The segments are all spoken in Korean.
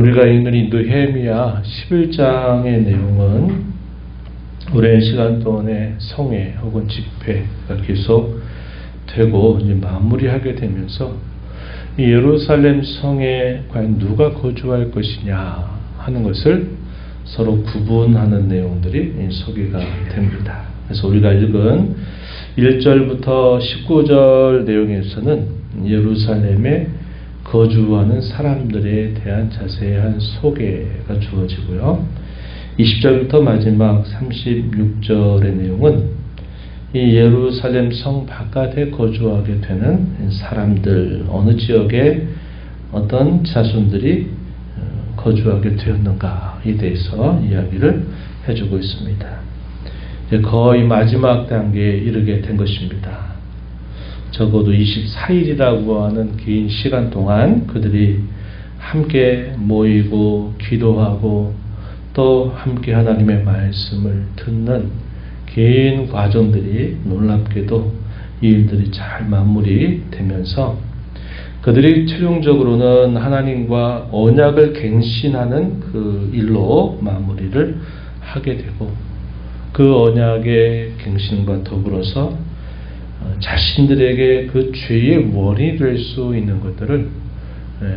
우리가 읽는 이 느헤미야 11장의 내용은 오랜 시간 동안의 성회 혹은 집회가 계속되고 이제 마무리하게 되면서 이 예루살렘 성에 과연 누가 거주할 것이냐 하는 것을 서로 구분하는 내용들이 소개가 됩니다. 그래서 우리가 읽은 1절부터 19절 내용에서는 예루살렘에 거주하는 사람들에 대한 자세한 소개가 주어지고요. 20절부터 마지막 36절의 내용은 이 예루살렘 성 바깥에 거주하게 되는 사람들, 어느 지역에 어떤 자손들이 거주하게 되었는가에 대해서 이야기를 해주고 있습니다. 이제 거의 마지막 단계에 이르게 된 것입니다. 적어도 24일이라고 하는 긴 시간 동안 그들이 함께 모이고 기도하고 또 함께 하나님의 말씀을 듣는 긴 과정들이 놀랍게도 이 일들이 잘 마무리되면서 그들이 최종적으로는 하나님과 언약을 갱신하는 그 일로 마무리를 하게 되고 그 언약의 갱신과 더불어서 자신들에게 그 죄의 원인이 될 수 있는 것들을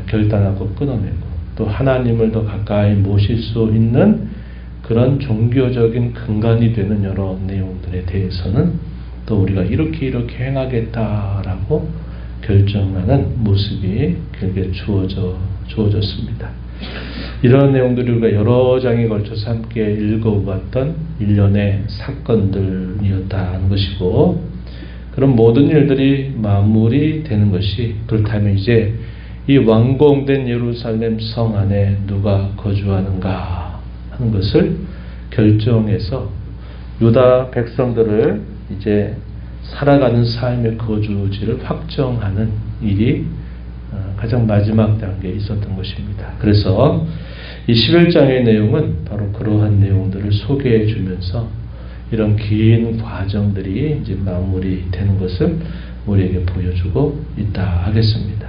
결단하고 끊어내고 또 하나님을 더 가까이 모실 수 있는 그런 종교적인 근간이 되는 여러 내용들에 대해서는 또 우리가 이렇게 행하겠다라고 결정하는 모습이 그게 주어졌습니다. 이런 내용들이 우리가 여러 장에 걸쳐서 함께 읽어봤던 일련의 사건들이었다는 것이고 그런 모든 일들이 마무리되는 것이 그렇다면 이제 이 완공된 예루살렘 성 안에 누가 거주하는가 하는 것을 결정해서 유다 백성들을 이제 살아가는 삶의 거주지를 확정하는 일이 가장 마지막 단계에 있었던 것입니다. 그래서 이 11장의 내용은 바로 그러한 내용들을 소개해 주면서 이런 긴 과정들이 이제 마무리되는 것을 우리에게 보여주고 있다 하겠습니다.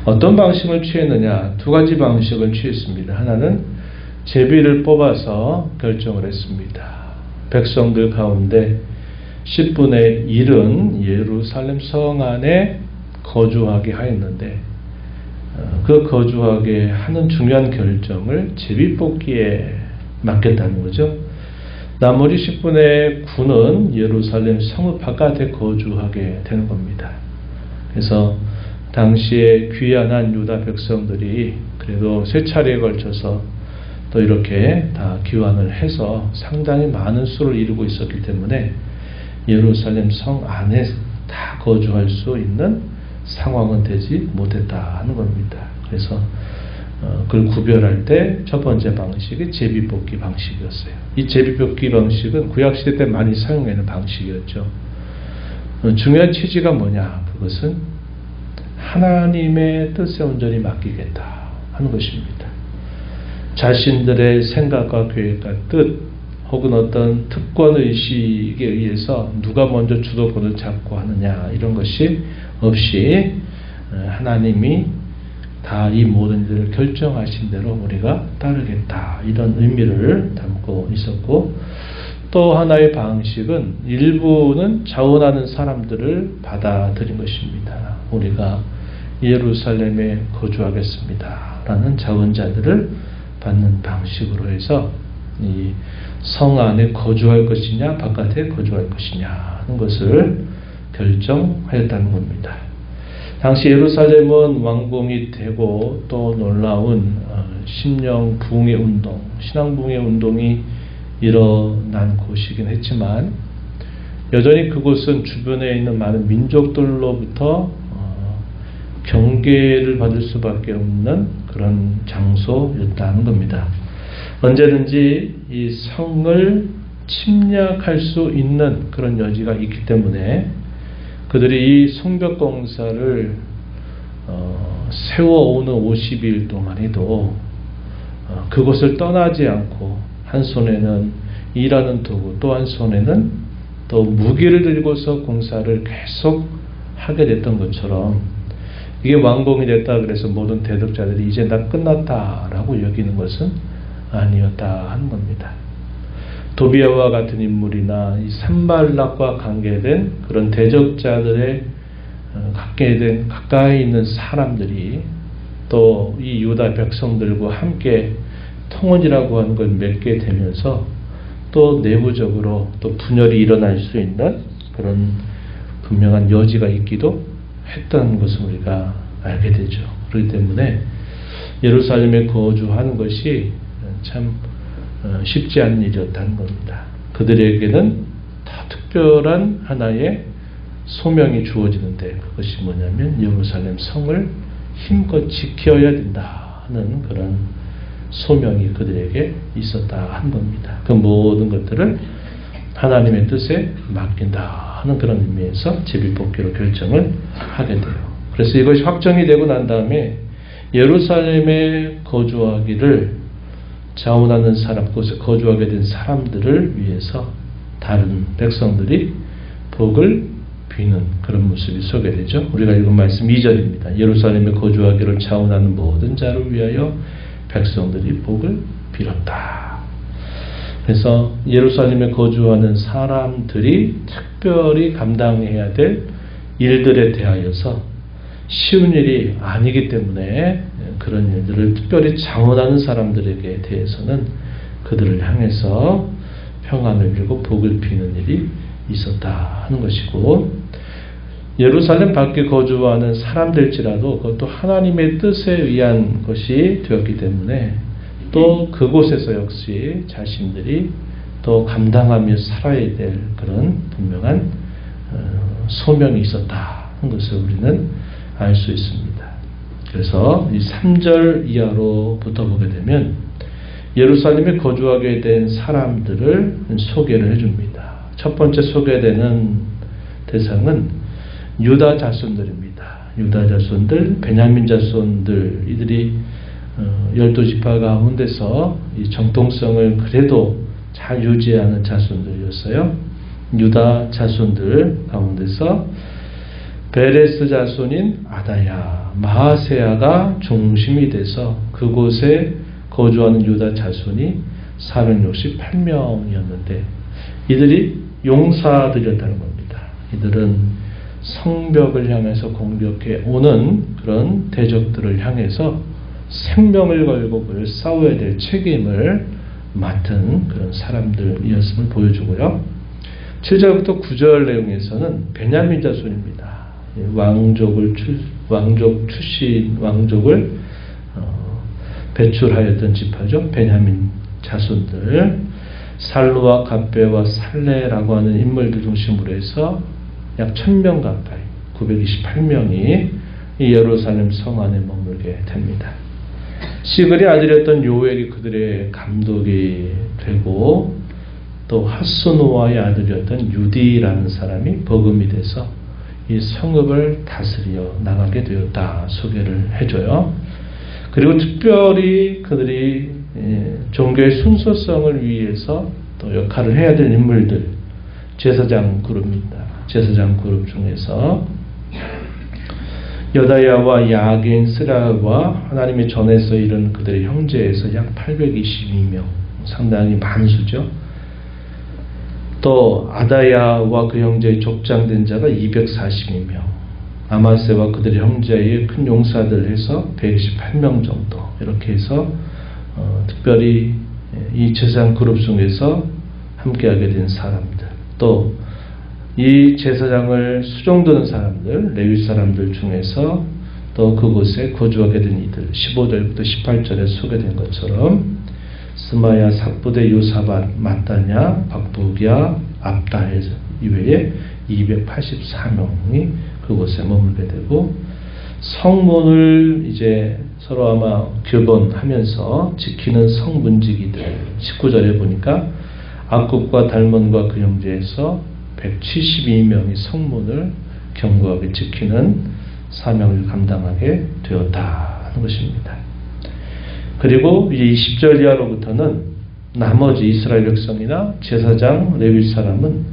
어떤 방식을 취했느냐? 두 가지 방식을 취했습니다. 하나는 제비를 뽑아서 결정을 했습니다. 백성들 가운데 10분의 1은 예루살렘 성 안에 거주하게 하였는데 그 거주하게 하는 중요한 결정을 제비 뽑기에 맡겼다는 거죠. 나머지 10분의 9는 예루살렘 성 바깥에 거주하게 되는 겁니다. 그래서 당시에 귀환한 유다 백성들이 그래도 세 차례에 걸쳐서 또 이렇게 다 귀환을 해서 상당히 많은 수를 이루고 있었기 때문에 예루살렘 성 안에 다 거주할 수 있는 상황은 되지 못했다는 겁니다. 그래서 그걸 구별할 때 첫 번째 방식이 제비뽑기 방식이었어요. 이 제비뽑기 방식은 구약시대 때 많이 사용하는 방식이었죠. 중요한 취지가 뭐냐? 그것은 하나님의 뜻에 온전히 맡기겠다 하는 것입니다. 자신들의 생각과 계획과 뜻 혹은 어떤 특권의식에 의해서 누가 먼저 주도권을 잡고 하느냐 이런 것이 없이 하나님이 다 이 모든 일을 결정하신 대로 우리가 따르겠다 이런 의미를 담고 있었고 또 하나의 방식은 일부는 자원하는 사람들을 받아들인 것입니다. 우리가 예루살렘에 거주하겠습니다 라는 자원자들을 받는 방식으로 해서 이 성 안에 거주할 것이냐 바깥에 거주할 것이냐 하는 것을 결정하였다는 겁니다. 당시 예루살렘은 완공이 되고 또 놀라운 심령 부흥의 운동, 신앙 부흥의 운동이 일어난 곳이긴 했지만 여전히 그곳은 주변에 있는 많은 민족들로부터 경계를 받을 수밖에 없는 그런 장소였다는 겁니다. 언제든지 이 성을 침략할 수 있는 그런 여지가 있기 때문에 그들이 이 성벽 공사를 세워오는 50일 동안에도 그곳을 떠나지 않고 한 손에는 일하는 도구 또 한 손에는 또 무기를 들고서 공사를 계속 하게 됐던 것처럼 이게 완공이 됐다 그래서 모든 대덕자들이 이제 다 끝났다라고 여기는 것은 아니었다 하는 겁니다. 도비아와 같은 인물이나 이 산발락과 관계된 그런 대적자들의 가까이 있는 사람들이 또 이 유다 백성들과 함께 통원이라고 하는 걸 맺게 되면서 또 내부적으로 또 분열이 일어날 수 있는 그런 분명한 여지가 있기도 했던 것을 우리가 알게 되죠. 그렇기 때문에 예루살렘에 거주하는 것이 참 쉽지 않은 일이었다는 겁니다. 그들에게는 더 특별한 하나의 소명이 주어지는데 그것이 뭐냐면 예루살렘 성을 힘껏 지켜야 된다 하는 그런 소명이 그들에게 있었다 하는 겁니다. 그 모든 것들을 하나님의 뜻에 맡긴다 하는 그런 의미에서 제비뽑기로 결정을 하게 돼요. 그래서 이것이 확정이 되고 난 다음에 예루살렘에 거주하기를 자원하는 사람, 그곳에 거주하게 된 사람들을 위해서 다른 백성들이 복을 비는 그런 모습이 소개되죠. 우리가 읽은 말씀 2절입니다. 예루살렘에 거주하기를 자원하는 모든 자를 위하여 백성들이 복을 빌었다. 그래서 예루살렘에 거주하는 사람들이 특별히 감당해야 될 일들에 대하여서 쉬운 일이 아니기 때문에 그런 일들을 특별히 자원하는 사람들에게 대해서는 그들을 향해서 평안을 빌고 복을 비는 일이 있었다 하는 것이고, 예루살렘 밖에 거주하는 사람들일지라도 그것도 하나님의 뜻에 의한 것이 되었기 때문에 또 그곳에서 역시 자신들이 또 감당하며 살아야 될 그런 분명한 소명이 있었다 하는 것을 우리는 알 수 있습니다. 그래서 이 3절 이하로부터 보게 되면 예루살렘에 거주하게 된 사람들을 소개를 해줍니다. 첫 번째 소개되는 대상은 유다 자손들입니다. 유다 자손들, 베냐민 자손들, 이들이 12지파 가운데서 이 정통성을 그래도 잘 유지하는 자손들이었어요. 유다 자손들 가운데서 베레스 자손인 아다야, 마하세야가 중심이 돼서 그곳에 거주하는 유다 자손이 468명이었는데 이들이 용사들이었다는 겁니다. 이들은 성벽을 향해서 공격해 오는 그런 대적들을 향해서 생명을 걸고 그를 싸워야 될 책임을 맡은 그런 사람들이었음을 보여주고요. 7절부터 9절 내용에서는 베냐민 자손입니다. 왕족을 배출하였던 지파죠. 베냐민 자손들, 살루와 갑베와 살레라고 하는 인물들 중심으로 해서 약 1000명 가까이 928명이 이 예루살렘 성 안에 머물게 됩니다. 시글의 아들이었던 요엘이 그들의 감독이 되고 또 하스노아의 아들이었던 유디라는 사람이 버금이 돼서 이 성읍을 다스려 나가게 되었다 소개를 해줘요. 그리고 특별히 그들이 종교의 순수성을 위해서 또 역할을 해야 될 인물들, 제사장 그룹입니다. 제사장 그룹 중에서 여다야와 야긴, 스라와 하나님의 전에서 이른 그들의 형제에서 약 822명, 상당히 많수죠. 또 아다야와 그 형제의 족장된 자가 242명, 아마세와 그들의 형제의 큰 용사들 해서 128명 정도, 이렇게 해서 특별히 이 제사장 그룹 중에서 함께하게 된 사람들, 또 이 제사장을 수종드는 사람들, 레위 사람들 중에서 또 그곳에 거주하게 된 이들, 15절부터 18절에 소개된 것처럼 스마야, 삭부대, 요사밧, 마따냐, 박부기야, 압다헬 이외에 284명이 그곳에 머물게 되고, 성문을 이제 서로 아마 교본하면서 지키는 성문지기들, 19절에 보니까 악굽과 달몬과 그 형제에서 172명이 성문을 견고하게 지키는 사명을 감당하게 되었다 하는 것입니다. 그리고 이제 20절 이하로부터는 나머지 이스라엘 백성이나 제사장, 레위 사람은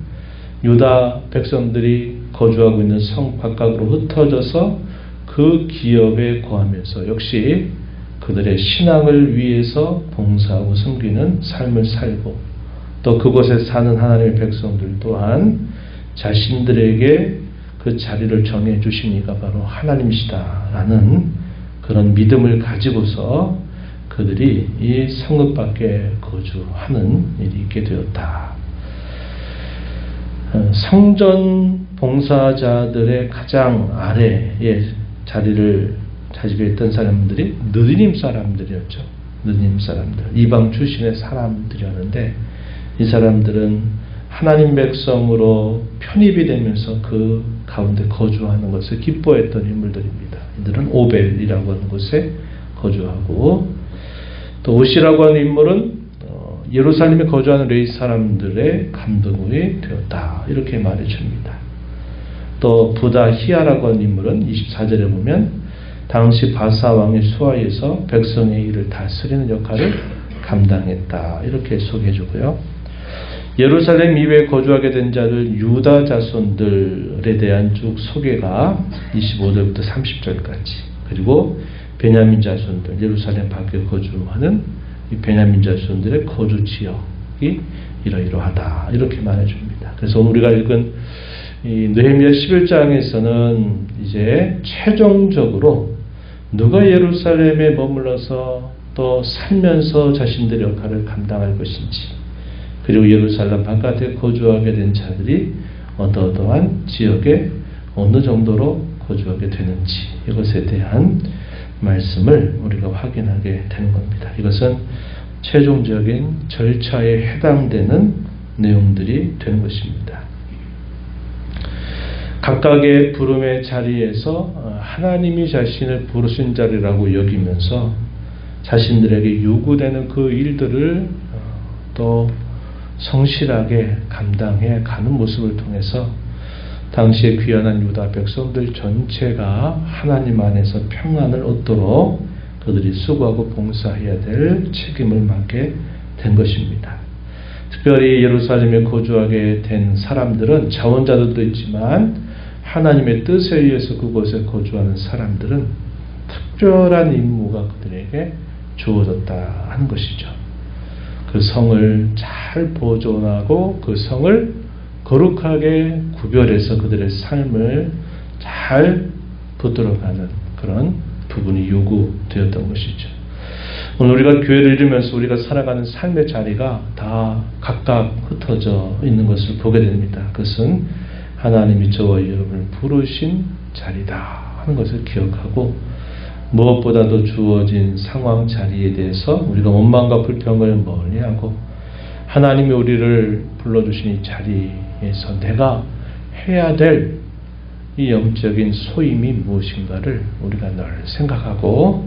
유다 백성들이 거주하고 있는 성 각각으로 흩어져서 그 그 기업에 거하면서 역시 그들의 신앙을 위해서 봉사하고 섬기는 삶을 살고, 또 그곳에 사는 하나님의 백성들 또한 자신들에게 그 자리를 정해 주신 이가 바로 하나님이시다라는 그런 믿음을 가지고서 그들이 이 성읍 밖에 거주하는 일이 있게 되었다. 성전 봉사자들의 가장 아래에 자리를 차지하고 있던 사람들이 느디님 사람들이었죠. 느디님 사람들, 이방 출신의 사람들이었는데, 이 사람들은 하나님 백성으로 편입이 되면서 그 가운데 거주하는 것을 기뻐했던 인물들입니다. 이들은 오벨이라고 하는 곳에 거주하고, 또 옷이라고 하는 인물은 예루살렘에 거주하는 레위 사람들의 감독이 되었다, 이렇게 말해줍니다. 또 부다히야라고 하는 인물은 24절에 보면 당시 바사 왕의 수하에서 백성의 일을 다스리는 역할을 감당했다, 이렇게 소개해주고요. 예루살렘 이외에 거주하게 된 자들 유다 자손들에 대한 쭉 소개가 25절부터 30절까지, 그리고 베냐민 자손들, 예루살렘 밖에 거주하는 이 베냐민 자손들의 거주 지역이 이러이러하다, 이렇게 말해줍니다. 그래서 오늘 우리가 읽은 이 느헤미야 11장에서는 이제 최종적으로 누가 예루살렘에 머물러서 또 살면서 자신들의 역할을 감당할 것인지, 그리고 예루살렘 바깥에 거주하게 된 자들이 어떠어떠한 지역에 어느 정도로 거주하게 되는지, 이것에 대한 말씀을 우리가 확인하게 되는 겁니다. 이것은 최종적인 절차에 해당되는 내용들이 되는 것입니다. 각각의 부름의 자리에서 하나님이 자신을 부르신 자리라고 여기면서 자신들에게 요구되는 그 일들을 또 성실하게 감당해 가는 모습을 통해서 당시에 귀환한 유다 백성들 전체가 하나님 안에서 평안을 얻도록 그들이 수고하고 봉사해야 될 책임을 맡게 된 것입니다. 특별히 예루살렘에 거주하게 된 사람들은 자원자들도 있지만 하나님의 뜻에 의해서 그곳에 거주하는 사람들은 특별한 임무가 그들에게 주어졌다 하는 것이죠. 그 성을 잘 보존하고 그 성을 거룩하게 구별해서 그들의 삶을 잘 붙들어가는 그런 부분이 요구되었던 것이죠. 오늘 우리가 교회를 이루면서 우리가 살아가는 삶의 자리가 다 각각 흩어져 있는 것을 보게 됩니다. 그것은 하나님이 저와 여러분을 부르신 자리다 하는 것을 기억하고, 무엇보다도 주어진 상황 자리에 대해서 우리가 원망과 불평을 멀리하고 하나님이 우리를 불러주신 이 자리에서 내가 해야 될 이 영적인 소임이 무엇인가를 우리가 늘 생각하고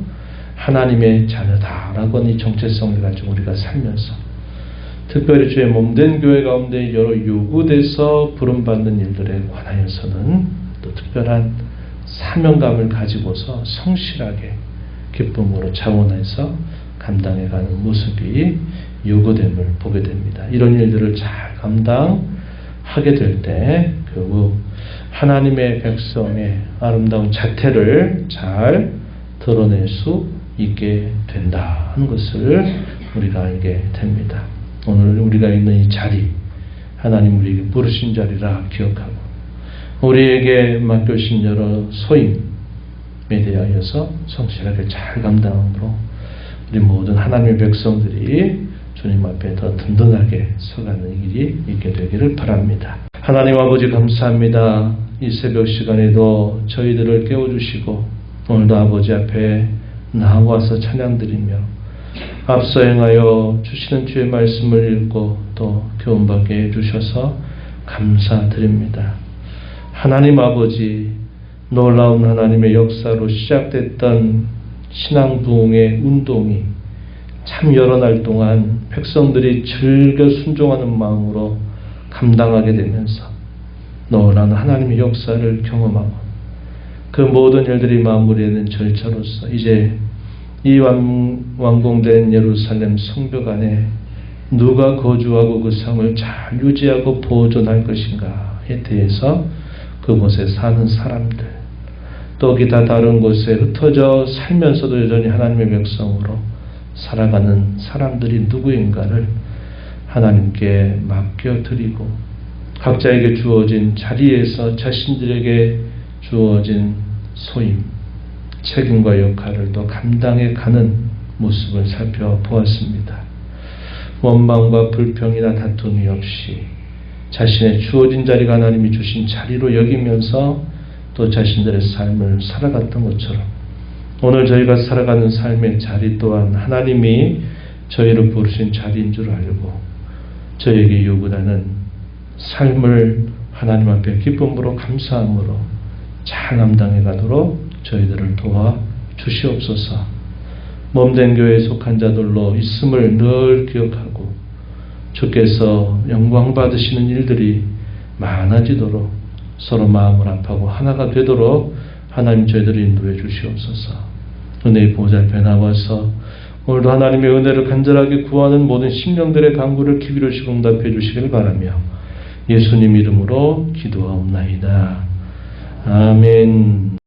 하나님의 자녀다라고 하는 이 정체성을 가지고 우리가 살면서, 특별히 주의 몸된 교회 가운데 여러 요구돼서 부름받는 일들에 관하여서는 또 특별한 사명감을 가지고서 성실하게 기쁨으로 자원해서 감당해가는 모습이 요구됨을 보게 됩니다. 이런 일들을 잘 감당하게 될 때 결국 하나님의 백성의 아름다운 자태를 잘 드러낼 수 있게 된다 하는 것을 우리가 알게 됩니다. 오늘 우리가 있는 이 자리, 하나님 우리에게 부르신 자리라 기억하고 우리에게 맡겨주신 여러 소임에 대하여서 성실하게 잘 감당함으로 우리 모든 하나님의 백성들이 주님 앞에 더 든든하게 서가는 일이 있게 되기를 바랍니다. 하나님 아버지 감사합니다. 이 새벽 시간에도 저희들을 깨워주시고 오늘도 아버지 앞에 나와서 찬양드리며 앞서 행하여 주시는 주의 말씀을 읽고 또 교훈받게 해주셔서 감사드립니다. 하나님 아버지, 놀라운 하나님의 역사로 시작됐던 신앙 부흥의 운동이 참 여러 날 동안 백성들이 즐겨 순종하는 마음으로 감당하게 되면서 놀라운 하나님의 역사를 경험하고 그 모든 일들이 마무리되는 절차로서 이제 이 완공된 예루살렘 성벽 안에 누가 거주하고 그 성을 잘 유지하고 보존할 것인가에 대해서 그곳에 사는 사람들, 또 기타 다른 곳에 흩어져 살면서도 여전히 하나님의 백성으로 살아가는 사람들이 누구인가를 하나님께 맡겨드리고 각자에게 주어진 자리에서 자신들에게 주어진 소임, 책임과 역할을 또 감당해 가는 모습을 살펴보았습니다. 원망과 불평이나 다툼이 없이 자신의 주어진 자리가 하나님이 주신 자리로 여기면서 또 자신들의 삶을 살아갔던 것처럼 오늘 저희가 살아가는 삶의 자리 또한 하나님이 저희를 부르신 자리인 줄 알고 저에게 요구하는 삶을 하나님 앞에 기쁨으로 감사함으로 잘 감당해 가도록 저희들을 도와 주시옵소서. 몸된 교회에 속한 자들로 있음을 늘 기억하고 주께서 영광 받으시는 일들이 많아지도록 서로 마음을 합하고 하나가 되도록 하나님 저희들을 인도해 주시옵소서. 은혜의 보좌 앞에 나와서 오늘도 하나님의 은혜를 간절하게 구하는 모든 심령들의 간구를 기비로시고 응답해 주시길 바라며 예수님 이름으로 기도하옵나이다. 아멘.